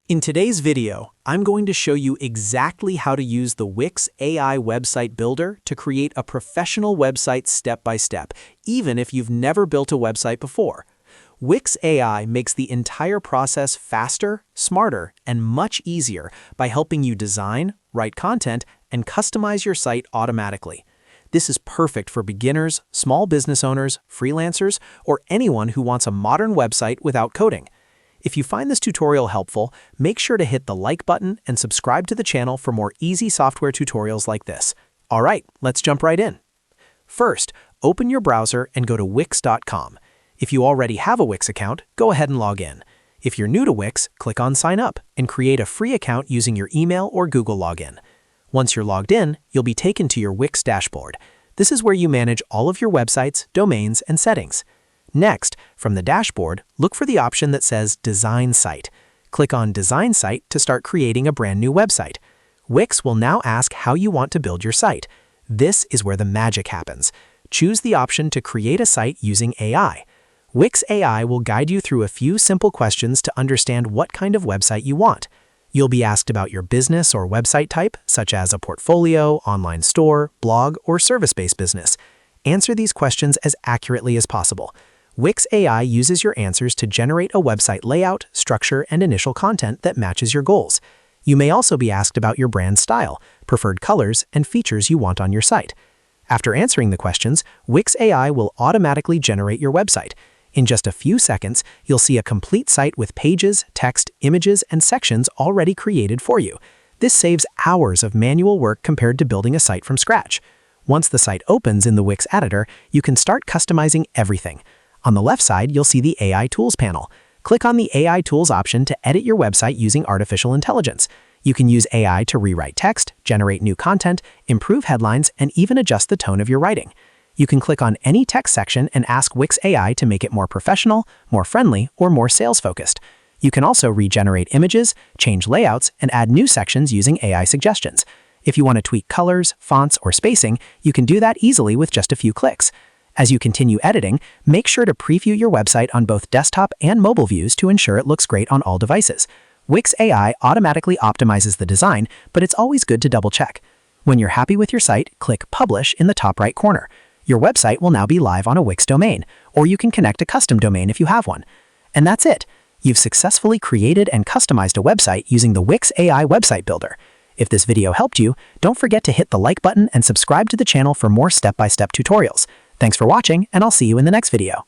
In today's video, I'm going to show you exactly how to use the Wix AI website builder to create a professional website step by step, even if you've never built a website before. Wix AI makes the entire process faster, smarter, and much easier by helping you design, write content, and customize your site automatically. This is perfect for beginners, small business owners, freelancers, or anyone who wants a modern website without coding. If you find this tutorial helpful, make sure to hit the like button and subscribe to the channel for more easy software tutorials like this. All right, let's jump right in. First, open your browser and go to wix.com. If you already have a Wix account, go ahead and log in. If you're new to Wix, click on Sign Up and create a free account using your email or Google login. Once you're logged in, you'll be taken to your Wix dashboard. This is where you manage all of your websites, domains, and settings. Next, from the dashboard, look for the option that says Design Site. Click on Design Site to start creating a brand new website. Wix will now ask how you want to build your site. This is where the magic happens. Choose the option to create a site using AI. Wix AI will guide you through a few simple questions to understand what kind of website you want. You'll be asked about your business or website type, such as a portfolio, online store, blog, or service-based business. Answer these questions as accurately as possible. Wix AI uses your answers to generate a website layout, structure, and initial content that matches your goals. You may also be asked about your brand style, preferred colors, and features you want on your site. After answering the questions, Wix AI will automatically generate your website. In just a few seconds, you'll see a complete site with pages, text, images, and sections already created for you. This saves hours of manual work compared to building a site from scratch. Once the site opens in the Wix editor, you can start customizing everything. On the left side, you'll see the AI Tools panel. Click on the AI Tools option to edit your website using artificial intelligence. You can use AI to rewrite text, generate new content, improve headlines, and even adjust the tone of your writing. You can click on any text section and ask Wix AI to make it more professional, more friendly, or more sales-focused. You can also regenerate images, change layouts, and add new sections using AI suggestions. If you want to tweak colors, fonts, or spacing, you can do that easily with just a few clicks. As you continue editing, make sure to preview your website on both desktop and mobile views to ensure it looks great on all devices. Wix AI automatically optimizes the design, but it's always good to double-check. When you're happy with your site, click Publish in the top right corner. Your website will now be live on a Wix domain, or you can connect a custom domain if you have one. And that's it. You've successfully created and customized a website using the Wix AI website builder. If this video helped you, don't forget to hit the like button and subscribe to the channel for more step-by-step tutorials. Thanks for watching, and I'll see you in the next video.